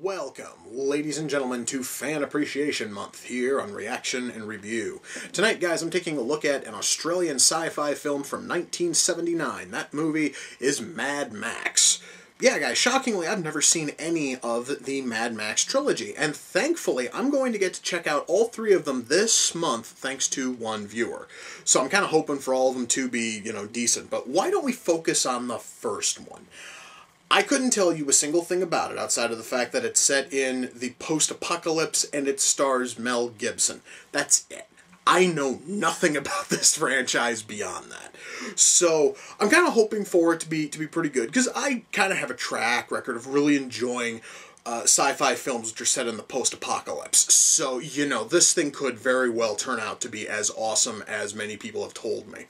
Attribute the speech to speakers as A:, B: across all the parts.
A: Welcome, ladies and gentlemen, to Fan Appreciation Month here on Reaction and Review. Tonight, guys, I'm taking a look at an Australian sci-fi film from 1979. That movie is Mad Max. Yeah, guys, shockingly, I've never seen any of the Mad Max trilogy, and thankfully, I'm going to get to check out all three of them this month thanks to one viewer. So I'm kind of hoping for all of them to be, decent, but why don't we focus on the first one? I couldn't tell you a single thing about it outside of the fact that it's set in the post-apocalypse and it stars Mel Gibson. That's it. I know nothing about this franchise beyond that. So I'm kind of hoping for it to be pretty good, because I kind of have a track record of really enjoying sci-fi films which are set in the post-apocalypse. So, this thing could very well turn out to be as awesome as many people have told me.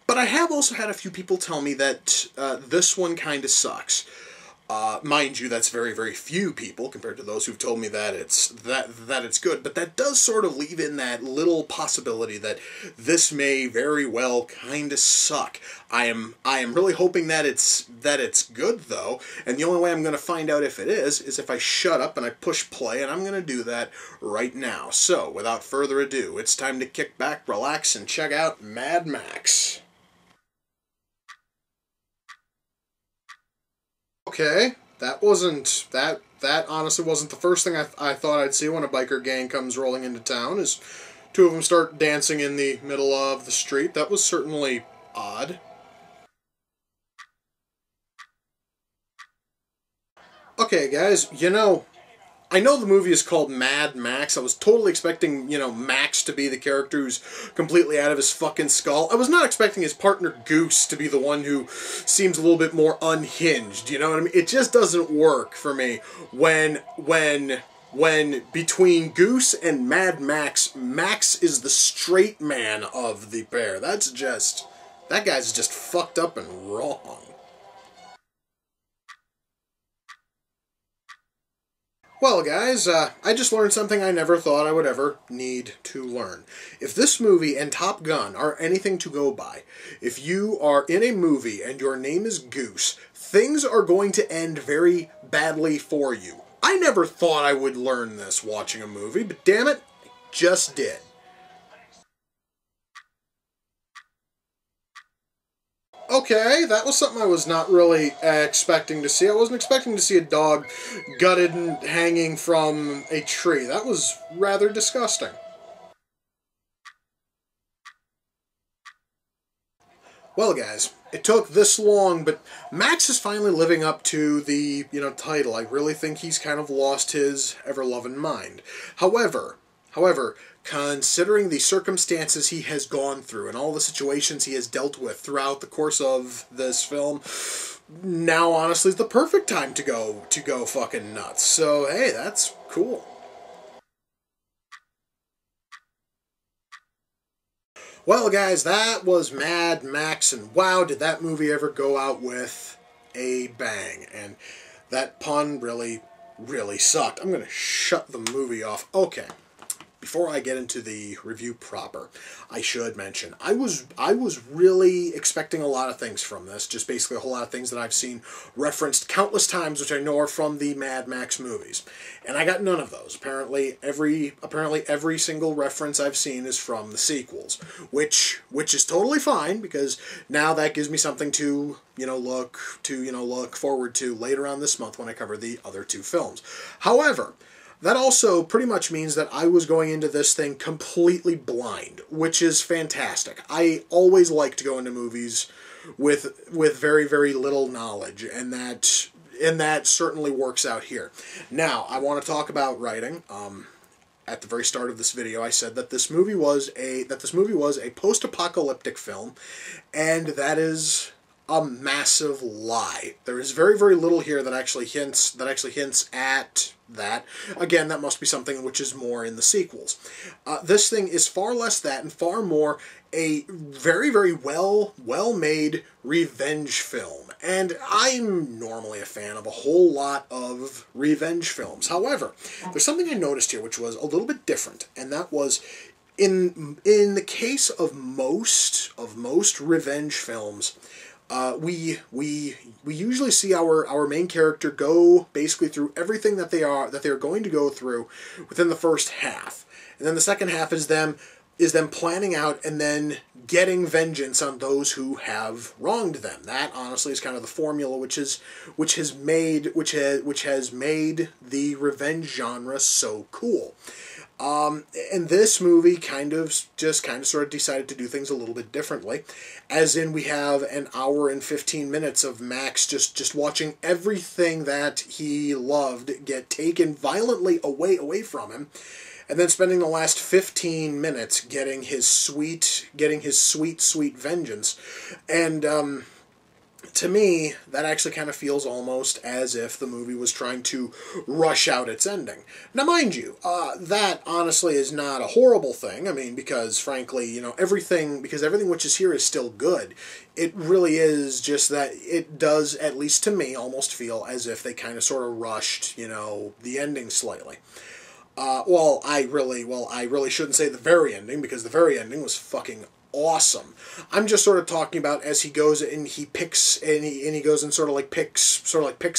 A: But I have also had a few people tell me that this one kind of sucks. Mind you, that's very, very few people compared to those who've told me that it's good. But that does sort of leave in that little possibility that this may very well kind of suck. I am really hoping that it's good though, and the only way I'm going to find out if it is if I shut up and I push play, and I'm going to do that right now. So, without further ado, it's time to kick back, relax, and check out Mad Max. Okay, that honestly wasn't the first thing I thought I'd see when a biker gang comes rolling into town, is two of them start dancing in the middle of the street. That was certainly odd. Okay, guys, I know the movie is called Mad Max. I was totally expecting, Max to be the character who's completely out of his fucking skull. I was not expecting his partner Goose to be the one who seems a little bit more unhinged, you know what I mean? It just doesn't work for me when between Goose and Mad Max, Max is the straight man of the pair. That guy's just fucked up and wrong. Well, guys, I just learned something I never thought I would ever need to learn. If this movie and Top Gun are anything to go by, if you are in a movie and your name is Goose, things are going to end very badly for you. I never thought I would learn this watching a movie, but damn it, I just did. Okay, that was something I was not really expecting to see. I wasn't expecting to see a dog gutted and hanging from a tree. That was rather disgusting. Well, guys, it took this long, but Max is finally living up to the, title. I really think he's kind of lost his ever-loving mind. However, considering the circumstances he has gone through and all the situations he has dealt with throughout the course of this film, now honestly is the perfect time to go fucking nuts. So hey, that's cool. Well, guys, that was Mad Max, and wow, did that movie ever go out with a bang. And that pun really, really sucked. I'm gonna shut the movie off. Okay. Before I get into the review proper, I should mention, I was really expecting a lot of things from this, just basically a whole lot of things that I've seen referenced countless times, which I know are from the Mad Max movies. And I got none of those. Apparently every single reference I've seen is from the sequels, which is totally fine, because now that gives me something to, look forward to later on this month when I cover the other two films. However, that also pretty much means that I was going into this thing completely blind, which is fantastic. I always like to go into movies with very, very little knowledge, and that certainly works out here. Now, I want to talk about writing. At the very start of this video, I said that this movie was a post-apocalyptic film, and that is a massive lie. There is very, very little here that actually hints at that. Again, that must be something which is more in the sequels. This thing is far less that and far more a very, very well-made revenge film. And I'm normally a fan of a whole lot of revenge films. However, there's something I noticed here which was a little bit different, and that was in the case of most revenge films, we usually see our main character go basically through everything that they are going to go through within the first half, and then the second half is them planning out and then getting vengeance on those who have wronged them. That honestly is kind of the formula which has made the revenge genre so cool. And this movie kind of sort of decided to do things a little bit differently, as in we have an hour and 15 minutes of Max just watching everything that he loved get taken violently away from him, and then spending the last 15 minutes getting his sweet vengeance. And to me, that actually kind of feels almost as if the movie was trying to rush out its ending. Now, mind you, that honestly is not a horrible thing. I mean, because frankly, everything which is here is still good. It really is just that it does, at least to me, almost feel as if they kind of sort of rushed, the ending slightly. I really shouldn't say the very ending, because the very ending was fucking awesome. I'm just sort of talking about as he goes and he picks and he goes and sort of like picks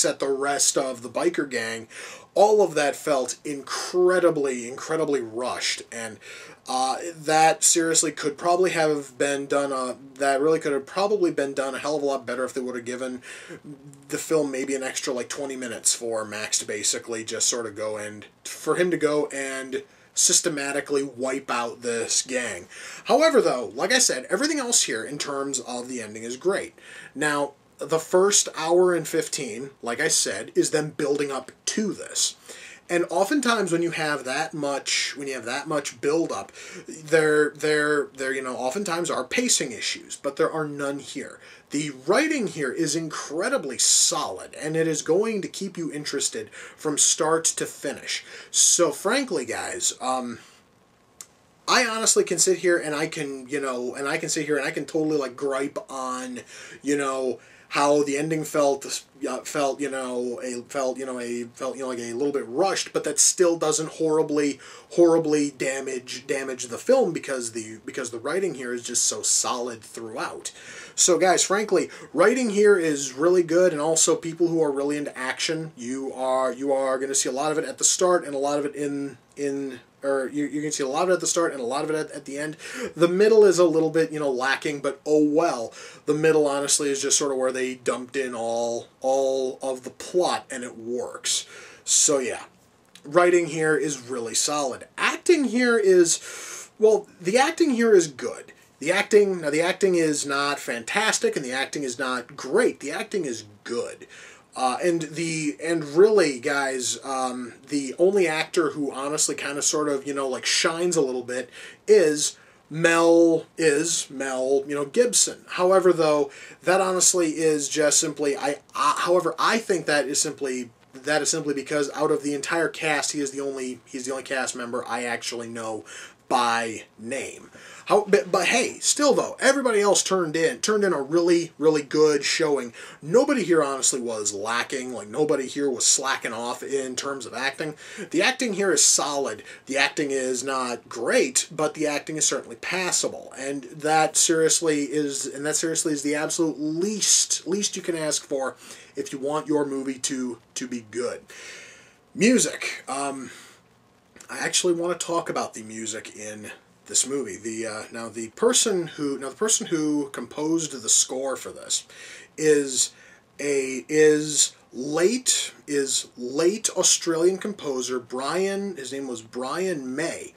A: at the rest of the biker gang. All of that felt incredibly rushed, and that seriously could probably have been done. That really could have probably been done a hell of a lot better if they would have given the film maybe an extra 20 minutes for Max to basically just sort of go and systematically wipe out this gang. However, though, like I said, everything else here in terms of the ending is great. Now, the first hour and 15, like I said, is them building up to this. And oftentimes when you have that much build up, there oftentimes are pacing issues, but there are none here. The writing here is incredibly solid, and it is going to keep you interested from start to finish. So frankly, guys, I honestly can sit here and I can totally gripe on, how the ending felt like a little bit rushed, but that still doesn't horribly damage the film, because the writing here is just so solid throughout. So guys, frankly, writing here is really good, and also people who are really into action, you are going to see a lot of it at the start and a lot of it you can see a lot of it at the start and a lot of it at the end. The middle is a little bit, lacking, but oh well. The middle, honestly, is just sort of where they dumped in all of the plot, and it works. So yeah, writing here is really solid. Acting here is, the acting here is good. The acting is not fantastic, and the acting is not great. The acting is good. And really, guys, the only actor who honestly kind of sort of, shines a little bit is Mel Gibson. However, though, that honestly is just simply, I think that is simply because out of the entire cast, he's the only cast member I actually know by name. But hey, still though, everybody else turned in a really good showing. Nobody here honestly was lacking. Nobody here was slacking off in terms of acting. The acting here is solid. The acting is not great, but the acting is certainly passable, and that seriously is the absolute least you can ask for if you want your movie to be good. Music. I actually want to talk about the music in this movie. The person who composed the score for this is late Australian composer Brian. His name was Brian May,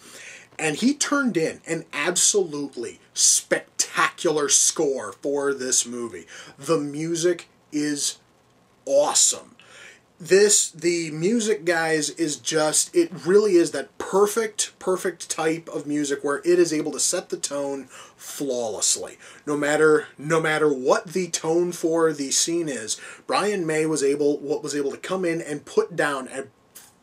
A: and he turned in an absolutely spectacular score for this movie. The music is awesome. The music, guys, is just, it really is that perfect type of music where it is able to set the tone flawlessly. No matter what the tone for the scene is, Brian May was able to come in and put down an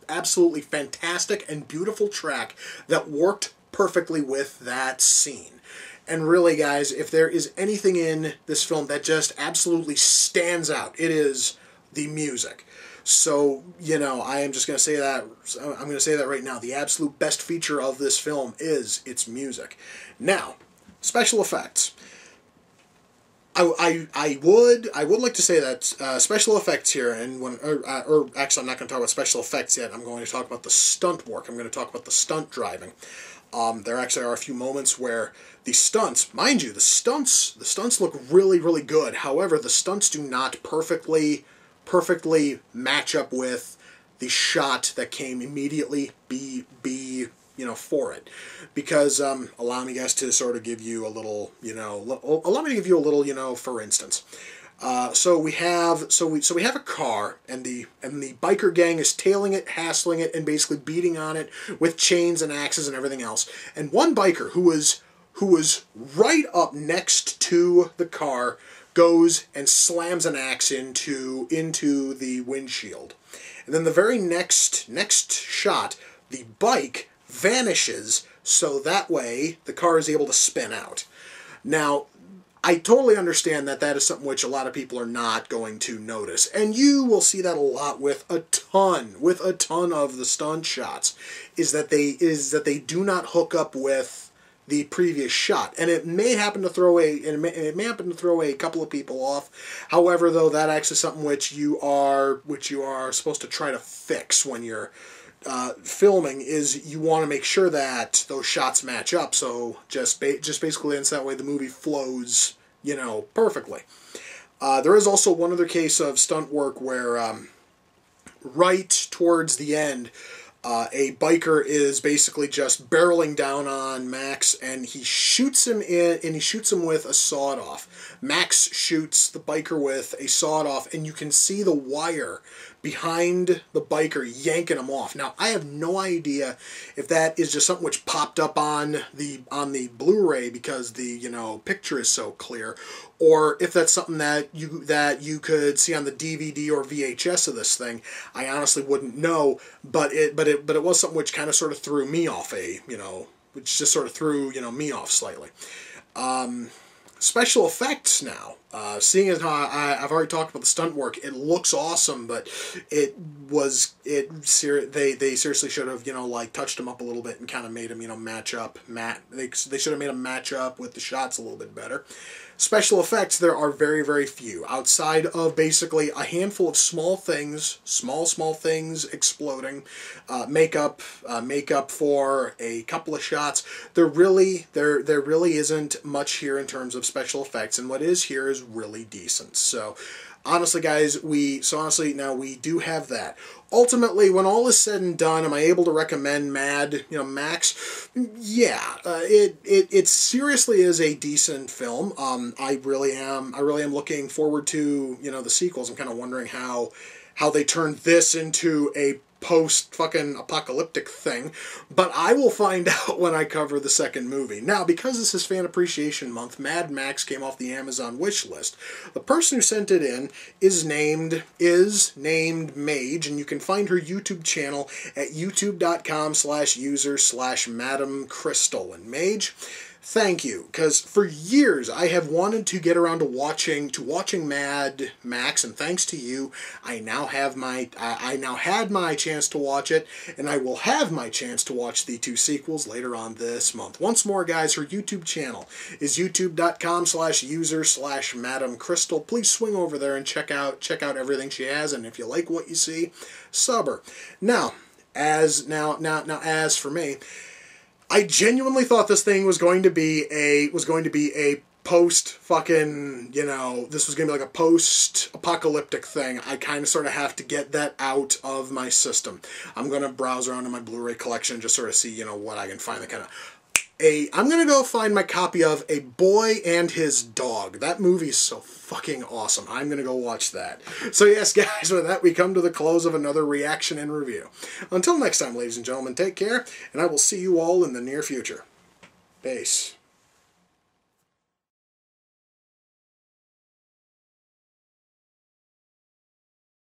A: absolutely fantastic and beautiful track that worked perfectly with that scene. And really, guys, if there is anything in this film that just absolutely stands out, it is the music. So, you know, I am just going to say that, I'm going to say that right now. The absolute best feature of this film is its music. Now, special effects. I would like to say that special effects here, and or actually I'm not going to talk about special effects yet. I'm going to talk about the stunt work. I'm going to talk about the stunt driving. There actually are a few moments where the stunts, mind you, the stunts look really good. However, the stunts do not perfectly match up with the shot that came immediately for it. Because allow me, guys, to sort of give you a little, for instance. So we have a car, and the biker gang is tailing it, hassling it, and basically beating on it with chains and axes and everything else. And one biker who was right up next to the car goes and slams an axe into the windshield. And then the very next shot, the bike vanishes, so that way the car is able to spin out. Now, I totally understand that is something which a lot of people are not going to notice. And you will see that a lot with a ton of the stunt shots, is that they do not hook up with the previous shot, and it may happen to throw a couple of people off. However, though, that actually is something which you are supposed to try to fix when you're filming, is you want to make sure that those shots match up. So just basically, in that way, the movie flows, perfectly. There is also one other case of stunt work where right towards the end, a biker is basically just barreling down on Max, and he shoots him with a sawed-off. Max shoots the biker with a sawed-off, and you can see the wire behind the biker yanking him off. Now, I have no idea if that is just something which popped up on the Blu-ray because the picture is so clear, or if that's something that you could see on the DVD or VHS of this thing. I honestly wouldn't know, but it was something which kind of sort of threw me off which just sort of threw me off slightly. Special effects now. Seeing as how I've already talked about the stunt work, it looks awesome, but they seriously should have touched them up a little bit and kind of made them match up. They should have made them match up with the shots a little bit better. Special effects, there are very few, outside of basically a handful of small things exploding, makeup for a couple of shots. There really isn't much here in terms of special effects, and what is here is really decent. So honestly, guys, now we do have that. Ultimately, when all is said and done, am I able to recommend Max? Yeah, it seriously is a decent film. I really am looking forward to the sequels. I'm kind of wondering how they turned this into a post-fucking apocalyptic thing, but I will find out when I cover the second movie. Now, because this is Fan Appreciation Month, Mad Max came off the Amazon wish list. The person who sent it in is named Mage, and you can find her YouTube channel at youtube.com/user/Madam Crystal. And Mage, thank you, because for years I have wanted to get around to watching Mad Max, and thanks to you, I now had my chance to watch it, and I will have my chance to watch the two sequels later on this month. Once more, guys, her YouTube channel is youtube.com/user/Madam Crystal. Please swing over there and check out everything she has, and if you like what you see, sub her. Now, as for me, I genuinely thought this thing was going to be a post fucking, this was going to be like a post-apocalyptic thing. I kind of sort of have to get that out of my system. I'm going to browse around in my Blu-ray collection and just sort of see, what I can find that kind of I'm going to go find my copy of A Boy and His Dog. That movie's so fucking awesome. I'm going to go watch that. So yes, guys, with that, we come to the close of another reaction and review. Until next time, ladies and gentlemen, take care, and I will see you all in the near future. Peace.